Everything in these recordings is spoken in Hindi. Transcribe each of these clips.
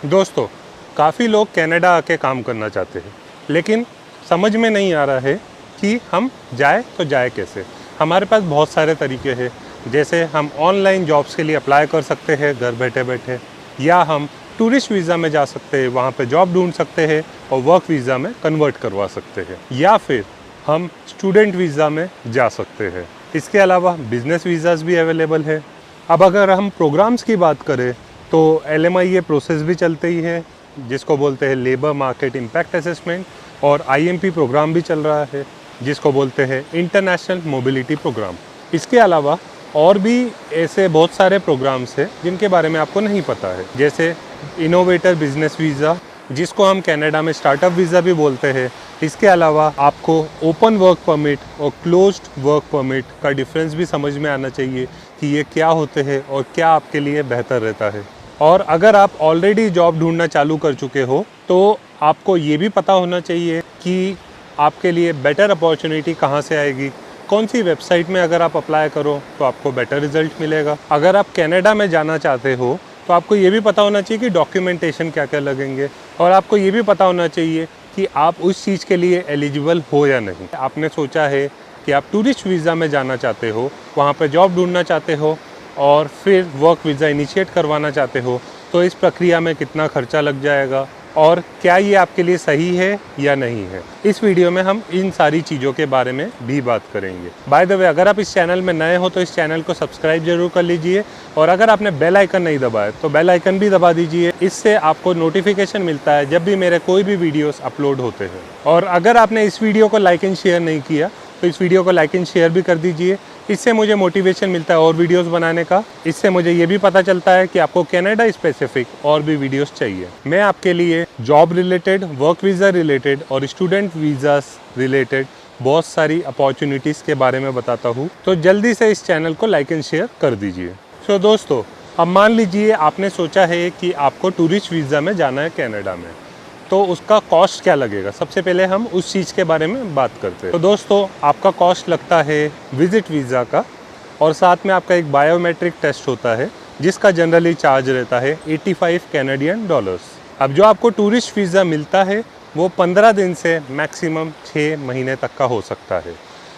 दोस्तों, काफ़ी लोग कनाडा आके काम करना चाहते हैं, लेकिन समझ में नहीं आ रहा है कि हम जाए तो जाए कैसे। हमारे पास बहुत सारे तरीके हैं, जैसे हम ऑनलाइन जॉब्स के लिए अप्लाई कर सकते हैं घर बैठे बैठे, या हम टूरिस्ट वीज़ा में जा सकते हैं, वहाँ पे जॉब ढूंढ सकते हैं और वर्क वीज़ा में कन्वर्ट करवा सकते हैं, या फिर हम स्टूडेंट वीज़ा में जा सकते हैं। इसके अलावा बिज़नेस वीज़ाज़ भी अवेलेबल है। अब अगर हम प्रोग्राम्स की बात करें तो LMIA प्रोसेस भी चलते ही है, जिसको बोलते हैं लेबर मार्केट इम्पैक्ट असेसमेंट, और IMP प्रोग्राम भी चल रहा है, जिसको बोलते हैं इंटरनेशनल मोबिलिटी प्रोग्राम। इसके अलावा और भी ऐसे बहुत सारे प्रोग्राम्स हैं जिनके बारे में आपको नहीं पता है, जैसे इनोवेटर बिजनेस वीज़ा, जिसको हम कनाडा में स्टार्टअप वीज़ा भी बोलते हैं। इसके अलावा आपको ओपन वर्क परमिट और क्लोज्ड वर्क परमिट का डिफरेंस भी समझ में आना चाहिए कि ये क्या होते हैं और क्या आपके लिए बेहतर रहता है। और अगर आप ऑलरेडी जॉब ढूंढना चालू कर चुके हो तो आपको ये भी पता होना चाहिए कि आपके लिए बेटर अपॉर्चुनिटी कहाँ से आएगी, कौन सी वेबसाइट में अगर आप अप्लाई करो तो आपको बेटर रिजल्ट मिलेगा। अगर आप कनाडा में जाना चाहते हो तो आपको ये भी पता होना चाहिए कि डॉक्यूमेंटेशन क्या क्या लगेंगे, और आपको ये भी पता होना चाहिए कि आप उस चीज़ के लिए एलिजिबल हो या नहीं। आपने सोचा है कि आप टूरिस्ट वीज़ा में जाना चाहते हो, वहाँ पर जॉब ढूंढना चाहते हो और फिर वर्क वीज़ा इनिशिएट करवाना चाहते हो, तो इस प्रक्रिया में कितना खर्चा लग जाएगा और क्या ये आपके लिए सही है या नहीं है। इस वीडियो में हम इन सारी चीज़ों के बारे में भी बात करेंगे। बाय द वे, अगर आप इस चैनल में नए हो तो इस चैनल को सब्सक्राइब जरूर कर लीजिए, और अगर आपने बेल आइकन नहीं दबाया तो बेल आइकन भी दबा दीजिए। इससे आपको नोटिफिकेशन मिलता है जब भी मेरे कोई भी वीडियोस अपलोड होते हैं। और अगर आपने इस वीडियो को लाइक एंड शेयर नहीं किया तो इस वीडियो को लाइक एंड शेयर भी कर दीजिए। इससे मुझे मोटिवेशन मिलता है और वीडियोस बनाने का। इससे मुझे ये भी पता चलता है कि आपको कनाडा स्पेसिफिक और भी वीडियोस चाहिए। मैं आपके लिए job related, work visa related और स्टूडेंट वीज़ास रिलेटेड बहुत सारी अपॉर्चुनिटीज़ के बारे में बताता हूँ, तो जल्दी से इस चैनल को लाइक एंड शेयर कर दीजिए। सो दोस्तों, अब मान लीजिए आपने सोचा है कि आपको टूरिस्ट वीज़ा में जाना है कनाडा में, तो उसका कॉस्ट क्या लगेगा। सबसे पहले हम उस चीज़ के बारे में बात करते हैं। तो दोस्तों, आपका कॉस्ट लगता है विजिट वीज़ा का, और साथ में आपका एक बायोमेट्रिक टेस्ट होता है जिसका जनरली चार्ज रहता है 85 कैनेडियन डॉलर्स। अब जो आपको टूरिस्ट वीज़ा मिलता है वो 15 दिन से मैक्सिमम 6 महीने तक का हो सकता है।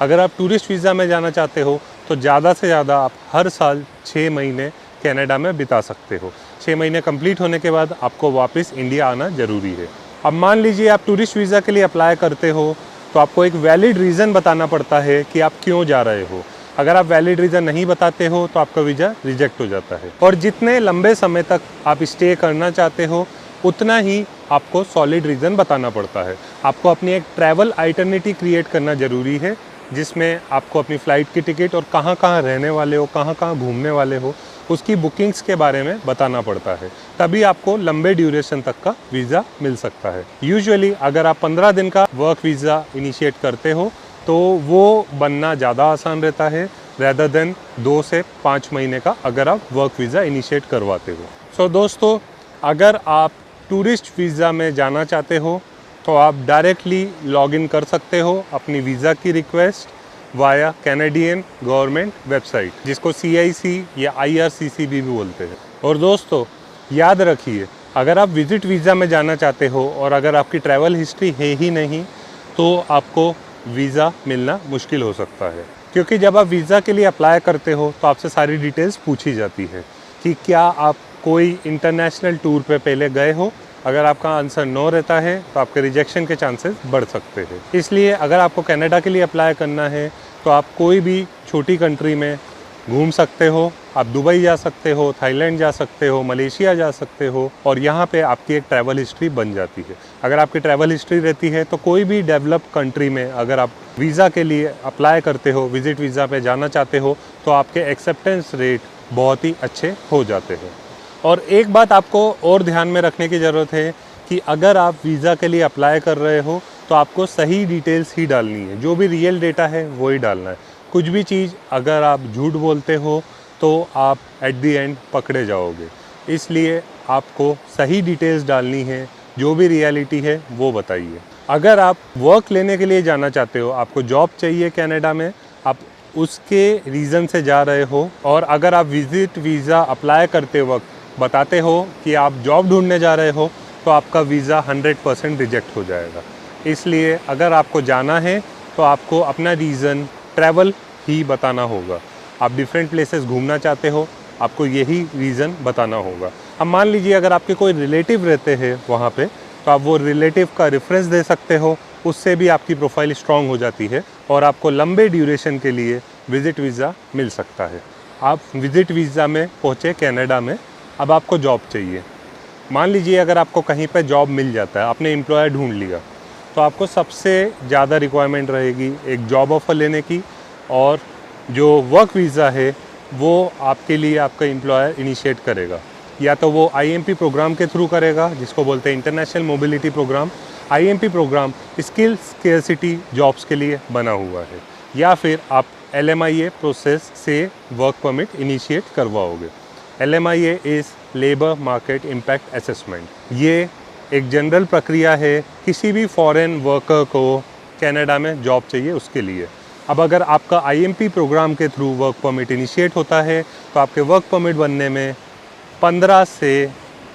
अगर आप टूरिस्ट वीज़ा में जाना चाहते हो तो ज़्यादा से ज़्यादा आप हर साल 6 महीने कनाडा में बिता सकते हो। 6 महीने कंप्लीट होने के बाद आपको वापस इंडिया आना ज़रूरी है। अब मान लीजिए आप टूरिस्ट वीज़ा के लिए अप्लाई करते हो तो आपको एक वैलिड रीज़न बताना पड़ता है कि आप क्यों जा रहे हो। अगर आप वैलिड रीज़न नहीं बताते हो तो आपका वीज़ा रिजेक्ट हो जाता है। और जितने लंबे समय तक आप स्टे करना चाहते हो उतना ही आपको सॉलिड रीज़न बताना पड़ता है। आपको अपनी एक ट्रैवल आइटरनिटी क्रिएट करना ज़रूरी है, जिसमें आपको अपनी फ़्लाइट की टिकट और कहाँ कहाँ रहने वाले हो, कहाँ कहाँ घूमने वाले हो, उसकी बुकिंग्स के बारे में बताना पड़ता है। तभी आपको लंबे ड्यूरेशन तक का वीज़ा मिल सकता है। यूजुअली अगर आप 15 दिन का वर्क वीज़ा इनिशिएट करते हो तो वो बनना ज़्यादा आसान रहता है रेदर देन 2 से 5 महीने का अगर आप वर्क वीज़ा इनिशिएट करवाते हो। सो दोस्तों, अगर आप टूरिस्ट वीज़ा में जाना चाहते हो तो आप डायरेक्टली लॉगिन कर सकते हो अपनी वीज़ा की request via Canadian government website, जिसको CIC या IRCC भी बोलते हैं। और दोस्तों, याद रखिए, अगर आप विजिट वीज़ा में जाना चाहते हो और अगर आपकी ट्रैवल हिस्ट्री है ही नहीं तो आपको वीज़ा मिलना मुश्किल हो सकता है, क्योंकि जब आप वीज़ा के लिए अप्लाई करते हो तो आपसे सारी डिटेल्स पूछी जाती है कि क्या आप कोई इंटरनेशनल टूर पे पहले गए हो। अगर आपका आंसर नो रहता है तो आपके रिजेक्शन के चांसेस बढ़ सकते हैं। इसलिए अगर आपको कनाडा के लिए अप्लाई करना है तो आप कोई भी छोटी कंट्री में घूम सकते हो। आप दुबई जा सकते हो, थाईलैंड जा सकते हो, मलेशिया जा सकते हो, और यहाँ पे आपकी एक ट्रैवल हिस्ट्री बन जाती है। अगर आपकी ट्रैवल हिस्ट्री रहती है तो कोई भी डेवलप कंट्री में अगर आप वीज़ा के लिए अप्लाई करते हो, विजिट वीज़ा पे जाना चाहते हो, तो आपके एक्सेप्टेंस रेट बहुत ही अच्छे हो जाते हैं। और एक बात आपको और ध्यान में रखने की ज़रूरत है कि अगर आप वीज़ा के लिए अप्लाई कर रहे हो तो आपको सही डिटेल्स ही डालनी है। जो भी रियल डेटा है वो ही डालना है। कुछ भी चीज़ अगर आप झूठ बोलते हो तो आप एट द एंड पकड़े जाओगे। इसलिए आपको सही डिटेल्स डालनी है, जो भी रियलिटी है वो बताइए। अगर आप वर्क लेने के लिए जाना चाहते हो, आपको जॉब चाहिए कनाडा में, आप उसके रीज़न से जा रहे हो, और अगर आप विजिट वीज़ा अप्लाई करते वक्त बताते हो कि आप जॉब ढूंढने जा रहे हो तो आपका वीज़ा 100% रिजेक्ट हो जाएगा। इसलिए अगर आपको जाना है तो आपको अपना रीज़न ट्रैवल ही बताना होगा। आप डिफरेंट प्लेसेस घूमना चाहते हो, आपको यही रीज़न बताना होगा। अब मान लीजिए अगर आपके कोई रिलेटिव रहते हैं वहाँ पे, तो आप वो रिलेटिव का रेफरेंस दे सकते हो, उससे भी आपकी प्रोफाइल स्ट्रॉन्ग हो जाती है और आपको लंबे ड्यूरेशन के लिए विज़िट वीज़ा मिल सकता है। आप विज़िट वीज़ा में पहुँचे कनाडा में, अब आपको जॉब चाहिए। मान लीजिए अगर आपको कहीं पे जॉब मिल जाता है, आपने एम्प्लॉयर ढूंढ लिया, तो आपको सबसे ज़्यादा रिक्वायरमेंट रहेगी एक जॉब ऑफ़र लेने की, और जो वर्क वीज़ा है वो आपके लिए आपका एम्प्लॉयर इनिशिएट करेगा। या तो वो IMP प्रोग्राम के थ्रू करेगा, जिसको बोलते हैं international mobility program. IMP program skill scarcity jobs के लिए बना हुआ है, या फिर आप LMIA प्रोसेस से वर्क परमिट इनिशिएट करवाओगे। LMIA is labour market impact assessment. ये एक जनरल प्रक्रिया है किसी भी फॉरेन वर्कर को कनाडा में जॉब चाहिए उसके लिए। अब अगर आपका IMP प्रोग्राम के थ्रू वर्क परमिट इनिशिएट होता है तो आपके वर्क परमिट बनने में 15 से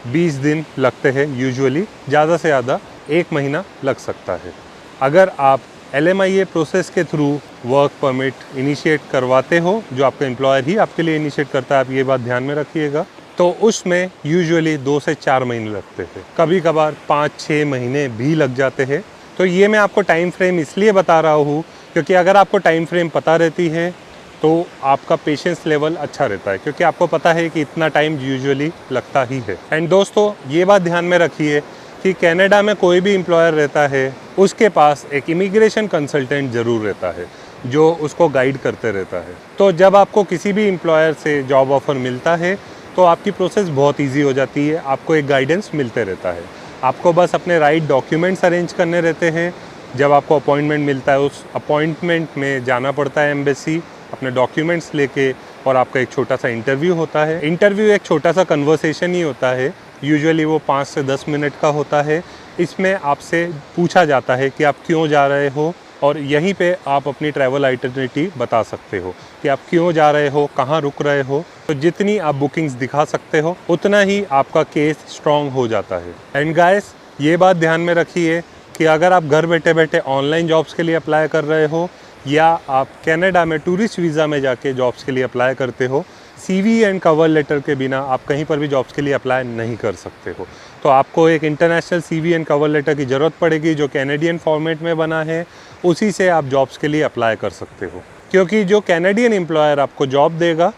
20 दिन लगते हैं यूजुअली, ज़्यादा से ज़्यादा 1 महीना लग सकता है। अगर आप LMIA प्रोसेस के थ्रू वर्क परमिट इनिशिएट करवाते हो, जो आपका एम्प्लॉयर ही आपके लिए इनिशिएट करता है, आप ये बात ध्यान में रखिएगा, तो उसमें यूजुअली 2 से 4 महीने लगते हैं, कभी कभार 5-6 महीने भी लग जाते हैं। तो ये मैं आपको टाइम फ्रेम इसलिए बता रहा हूँ क्योंकि अगर आपको टाइम फ्रेम पता रहती है तो आपका पेशेंस लेवल अच्छा रहता है, क्योंकि आपको पता है कि इतना टाइम यूजुअली लगता ही है। एंड दोस्तों, ये बात ध्यान में रखिए कि कनाडा में कोई भी एम्प्लॉयर रहता है, उसके पास एक इमिग्रेशन कंसल्टेंट ज़रूर रहता है जो उसको गाइड करते रहता है। तो जब आपको किसी भी एम्प्लॉयर से जॉब ऑफ़र मिलता है तो आपकी प्रोसेस बहुत ईजी हो जाती है, आपको एक गाइडेंस मिलते रहता है। आपको बस अपने राइट डॉक्यूमेंट्स अरेंज करने रहते हैं। जब आपको अपॉइंटमेंट मिलता है, उस अपॉइंटमेंट में जाना पड़ता है एम्बेसी अपने डॉक्यूमेंट्स लेके, और आपका एक छोटा सा इंटरव्यू होता है। इंटरव्यू एक छोटा सा कन्वर्सेशन ही होता है, यूजुअली वो 5 से 10 मिनट का होता है। इसमें आपसे पूछा जाता है कि आप क्यों जा रहे हो, और यहीं पे आप अपनी ट्रैवल आइटनरी बता सकते हो कि आप क्यों जा रहे हो, कहाँ रुक रहे हो। तो जितनी आप बुकिंग्स दिखा सकते हो उतना ही आपका केस स्ट्रॉन्ग हो जाता है। एंड गाइस, ये बात ध्यान में रखिए कि अगर आप घर बैठे बैठे ऑनलाइन जॉब्स के लिए अप्लाई कर रहे हो, या आप कनाडा में टूरिस्ट वीज़ा में जाके जॉब्स के लिए अप्लाई करते हो, CV एंड कवर लेटर के बिना आप कहीं पर भी जॉब्स के लिए अप्लाई नहीं कर सकते हो। तो आपको एक international CV and cover letter की ज़रूरत पड़ेगी जो कैनेडियन फॉर्मेट में बना है, उसी से आप जॉब्स के लिए अप्लाई कर सकते हो। क्योंकि जो कैनेडियन एम्प्लॉयर आपको जॉब देगा,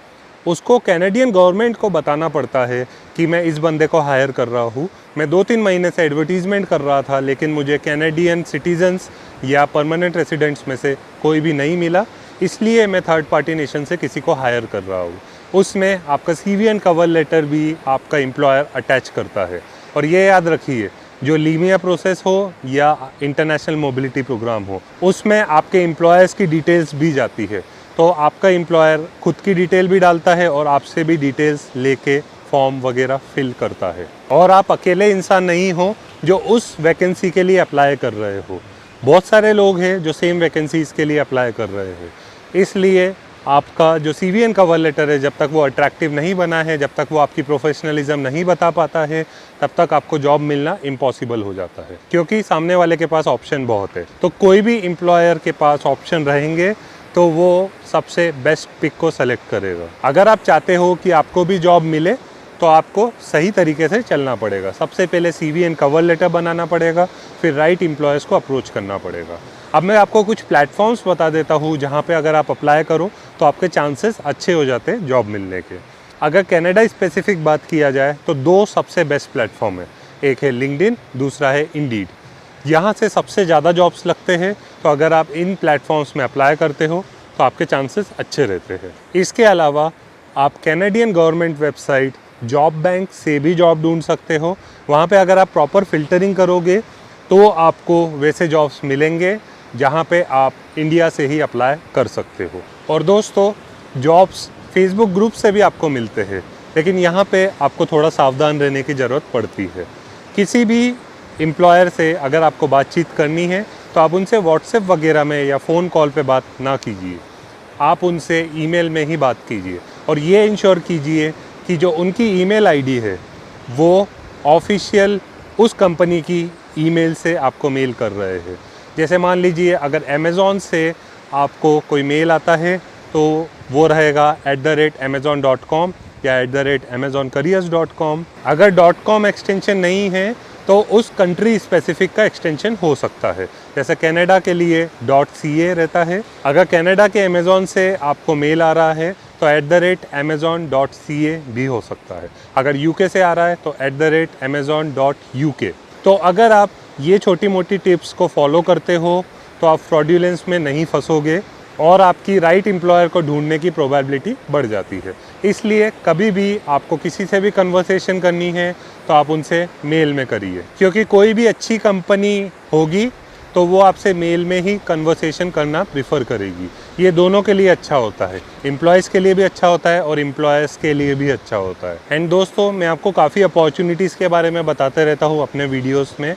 उसको कैनेडियन गवर्नमेंट को बताना पड़ता है कि मैं इस बंदे को हायर कर रहा हूँ। मैं 2-3 महीने से एडवर्टीज़मेंट कर रहा था, लेकिन मुझे कैनेडियन सिटीजन्स या परमानेंट रेसिडेंट्स में से कोई भी नहीं मिला, इसलिए मैं थर्ड पार्टी नेशन से किसी को हायर कर रहा हूँ। उसमें आपका CV एंड कवर लेटर भी आपका एम्प्लॉयर अटैच करता है। और ये याद रखिए, जो लीमिया प्रोसेस हो या इंटरनेशनल मोबिलिटी प्रोग्राम हो, उसमें आपके एम्प्लॉयर्स की डिटेल्स भी जाती है। तो आपका एम्प्लॉयर खुद की डिटेल भी डालता है और आपसे भी डिटेल्स लेके फॉर्म वगैरह फिल करता है। और आप अकेले इंसान नहीं हो जो उस वैकेंसी के लिए अप्लाई कर रहे हो, बहुत सारे लोग हैं जो सेम वैकेंसीज़ के लिए अप्लाई कर रहे हैं। इसलिए आपका जो CV एंड कवर लेटर है, जब तक वो अट्रैक्टिव नहीं बना है, जब तक वो आपकी प्रोफेशनलिज्म नहीं बता पाता है, तब तक आपको जॉब मिलना इम्पॉसिबल हो जाता है, क्योंकि सामने वाले के पास ऑप्शन बहुत है। तो कोई भी एम्प्लॉयर के पास ऑप्शन रहेंगे तो वो सबसे बेस्ट पिक को सेलेक्ट करेगा। अगर आप चाहते हो कि आपको भी जॉब मिले तो आपको सही तरीके से चलना पड़ेगा। सबसे पहले CV एंड कवर लेटर बनाना पड़ेगा, फिर राइट एम्प्लॉयर्स को अप्रोच करना पड़ेगा। अब मैं आपको कुछ प्लेटफॉर्म्स बता देता हूँ जहाँ पे अगर आप अप्लाई करो तो आपके चांसेस अच्छे हो जाते हैं जॉब मिलने के। अगर कनाडा स्पेसिफिक बात किया जाए तो 2 सबसे बेस्ट प्लेटफॉर्म है, एक है लिंक्डइन, दूसरा है इंडीड। यहाँ से सबसे ज़्यादा जॉब्स लगते हैं, तो अगर आप इन प्लेटफॉर्म्स में अप्लाई करते हो तो आपके चांसेस अच्छे रहते हैं। इसके अलावा आप Canadian government website job bank से भी जॉब ढूंढ सकते हो। वहाँ पे अगर आप प्रॉपर फिल्टरिंग करोगे तो आपको वैसे जॉब्स मिलेंगे जहाँ पे आप इंडिया से ही अप्लाई कर सकते हो। और दोस्तों, जॉब्स फेसबुक ग्रुप से भी आपको मिलते हैं, लेकिन यहाँ पे आपको थोड़ा सावधान रहने की ज़रूरत पड़ती है। किसी भी एम्प्लॉयर से अगर आपको बातचीत करनी है तो आप उनसे व्हाट्सएप वगैरह में या फ़ोन कॉल पे बात ना कीजिए, आप उनसे ईमेल में ही बात कीजिए। और ये इंश्योर कीजिए कि जो उनकी ईमेल आईडी है वो ऑफिशियल उस कंपनी की ईमेल से आपको मेल कर रहे हैं। जैसे मान लीजिए अगर अमेज़ॉन से आपको कोई मेल आता है तो वो रहेगा @amazon.com या @amazoncareers.com। अगर .com एक्सटेंशन नहीं है तो उस कंट्री स्पेसिफिक का एक्सटेंशन हो सकता है। जैसे कनाडा के लिए .ca रहता है। अगर कनाडा के अमेज़ॉन से आपको मेल आ रहा है तो @amazon.ca भी हो सकता है। अगर यूके से आ रहा है तो @amazon.uk। तो अगर आप ये छोटी मोटी टिप्स को फॉलो करते हो तो आप फ्रॉड्यूलेंस में नहीं फंसोगे और आपकी राइट एम्प्लॉयर को ढूंढने की प्रोबेबिलिटी बढ़ जाती है। इसलिए कभी भी आपको किसी से भी कन्वर्सेशन करनी है तो आप उनसे मेल में करिए, क्योंकि कोई भी अच्छी कंपनी होगी तो वो आपसे मेल में ही कन्वर्सेशन करना प्रीफर करेगी। ये दोनों के लिए अच्छा होता है, एम्प्लॉयज़ के लिए भी अच्छा होता है और एम्प्लॉयर्स के लिए भी अच्छा होता है। एंड दोस्तों, मैं आपको काफ़ी अपॉर्चुनिटीज़ के बारे में बताते रहता हूँ अपने वीडियोस में,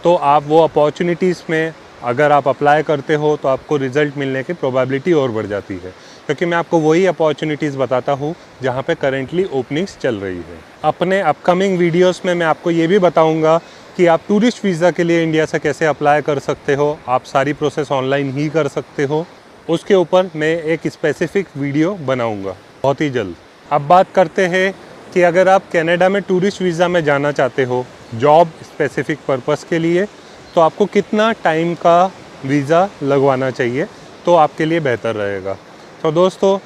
तो आप वो अपॉर्चुनिटीज़ में अगर आप अप्लाई करते हो तो आपको रिज़ल्ट मिलने की प्रोबेबिलिटी और बढ़ जाती है, क्योंकि मैं आपको वही अपॉर्चुनिटीज़ बताता हूँ जहाँ पे करेंटली ओपनिंग्स चल रही है। अपने अपकमिंग वीडियोस में मैं आपको ये भी बताऊँगा कि आप टूरिस्ट वीज़ा के लिए इंडिया से कैसे अप्लाई कर सकते हो। आप सारी प्रोसेस ऑनलाइन ही कर सकते हो, उसके ऊपर मैं एक स्पेसिफिक वीडियो बनाऊँगा बहुत ही जल्द। अब बात करते हैं कि अगर आप कनाडा में टूरिस्ट वीज़ा में जाना चाहते हो जॉब स्पेसिफिक पर्पस के लिए, तो आपको कितना टाइम का वीज़ा लगवाना चाहिए तो आपके लिए बेहतर रहेगा। तो दोस्तों,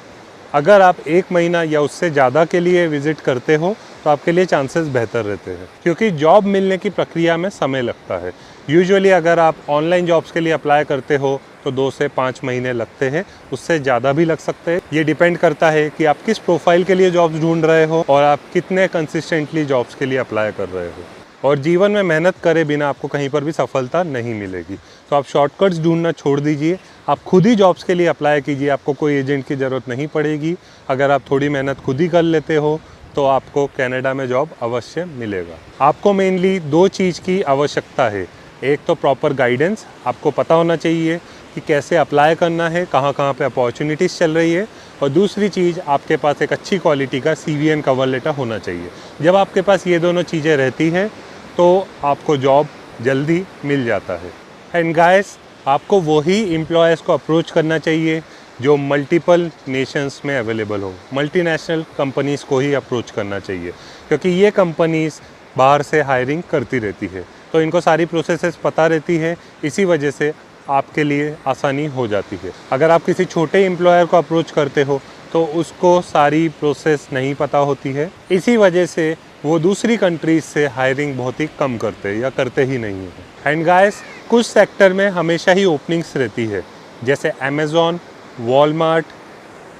अगर आप 1 महीना या उससे ज़्यादा के लिए विज़िट करते हो तो आपके लिए चांसेस बेहतर रहते हैं, क्योंकि जॉब मिलने की प्रक्रिया में समय लगता है। यूजुअली अगर आप ऑनलाइन जॉब्स के लिए अप्लाई करते हो तो 2 से 5 महीने लगते हैं, उससे ज़्यादा भी लग सकते हैं। ये डिपेंड करता है कि आप किस प्रोफाइल के लिए जॉब्स ढूंढ रहे हो और आप कितने कंसिस्टेंटली जॉब्स के लिए अप्लाई कर रहे हो। और जीवन में मेहनत करे बिना आपको कहीं पर भी सफलता नहीं मिलेगी। तो आप शॉर्टकट्स ढूंढना छोड़ दीजिए, आप खुद ही जॉब्स के लिए अप्लाई कीजिए। आपको कोई एजेंट की ज़रूरत नहीं पड़ेगी। अगर आप थोड़ी मेहनत खुद ही कर लेते हो तो आपको कनाडा में जॉब अवश्य मिलेगा। आपको मेनली 2 चीज़ की आवश्यकता है। एक तो प्रॉपर गाइडेंस, आपको पता होना चाहिए कि कैसे अप्लाई करना है, कहाँ कहाँ पे अपॉर्चुनिटीज़ चल रही है। और दूसरी चीज़, आपके पास एक अच्छी क्वालिटी का CV एंड कवर लेटर होना चाहिए। जब आपके पास ये दोनों चीज़ें रहती है तो आपको जॉब जल्दी मिल जाता है। एंड गाइस, आपको वही एम्प्लॉयर्स को अप्रोच करना चाहिए जो मल्टीपल नेशंस में अवेलेबल हो। मल्टीनेशनल कंपनीज़ को ही अप्रोच करना चाहिए, क्योंकि ये कंपनीज़ बाहर से हायरिंग करती रहती है, तो इनको सारी प्रोसेसेस पता रहती है। इसी वजह से आपके लिए आसानी हो जाती है। अगर आप किसी छोटे एम्प्लॉयर को अप्रोच करते हो तो उसको सारी प्रोसेस नहीं पता होती है। इसी वजह से वो दूसरी कंट्रीज से हायरिंग बहुत ही कम करते हैं या करते ही नहीं है। एंड गाइस, कुछ सेक्टर में हमेशा ही ओपनिंग्स रहती है, जैसे अमेज़ॉन, वॉलमार्ट।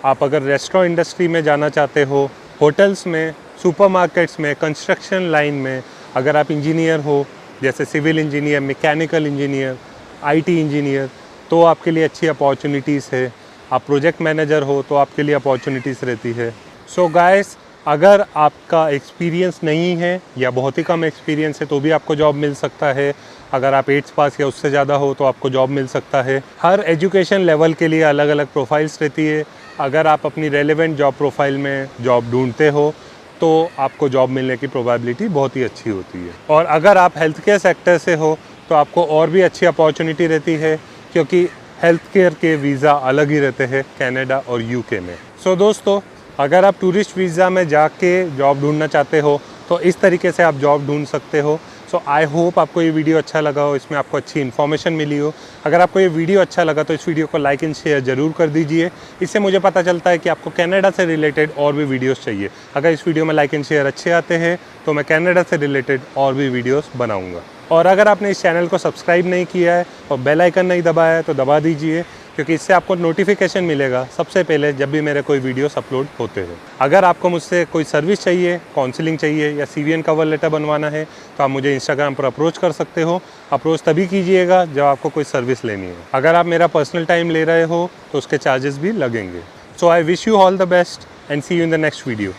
आप अगर रेस्टोरेंट इंडस्ट्री में जाना चाहते हो, होटल्स में, सुपरमार्केट्स में, कंस्ट्रक्शन लाइन में, अगर आप इंजीनियर हो जैसे civil engineer, mechanical engineer, IT engineer, तो आपके लिए अच्छी अपॉर्चुनिटीज़ है। आप प्रोजेक्ट मैनेजर हो तो आपके लिए अपॉर्चुनिटीज़ रहती है। सो गाइस, अगर आपका एक्सपीरियंस नहीं है या बहुत ही कम एक्सपीरियंस है तो भी आपको जॉब मिल सकता है। अगर आप 8th पास या उससे ज़्यादा हो तो आपको जॉब मिल सकता है। हर एजुकेशन लेवल के लिए अलग अलग प्रोफाइल्स रहती है। अगर आप अपनी रेलेवेंट जॉब प्रोफाइल में जॉब ढूंढते हो तो आपको जॉब मिलने की प्रोबेबिलिटी बहुत ही अच्छी होती है। और अगर आप हेल्थ केयर सेक्टर से हो तो आपको और भी अच्छी अपॉर्चुनिटी रहती है, क्योंकि हेल्थ केयर के वीज़ा अलग ही रहते हैं कनाडा और UK में। सो दोस्तों, अगर आप टूरिस्ट वीज़ा में जाके जॉब ढूंढना चाहते हो तो इस तरीके से आप जॉब ढूंढ सकते हो। सो आई होप आपको ये वीडियो अच्छा लगा हो, इसमें आपको अच्छी इन्फॉर्मेशन मिली हो। अगर आपको ये वीडियो अच्छा लगा तो इस वीडियो को लाइक एंड शेयर ज़रूर कर दीजिए। इससे मुझे पता चलता है कि आपको कनाडा से रिलेटेड और भी वीडियोस चाहिए। अगर इस वीडियो में लाइक एंड शेयर अच्छे आते हैं तो मैं कनाडा से रिलेटेड और भी वीडियोस बनाऊंगा। और अगर आपने इस चैनल को सब्सक्राइब नहीं किया है और बेल आइकन नहीं दबाया है तो दबा दीजिए, क्योंकि इससे आपको नोटिफिकेशन मिलेगा सबसे पहले जब भी मेरे कोई वीडियोस अपलोड होते हैं। अगर आपको मुझसे कोई सर्विस चाहिए, काउंसलिंग चाहिए या CV एंड कवर लेटर बनवाना है तो आप मुझे इंस्टाग्राम पर अप्रोच कर सकते हो। अप्रोच तभी कीजिएगा जब आपको कोई सर्विस लेनी है। अगर आप मेरा पर्सनल टाइम ले रहे हो तो उसके चार्जेस भी लगेंगे। So I wish you all the best and see you in the next video.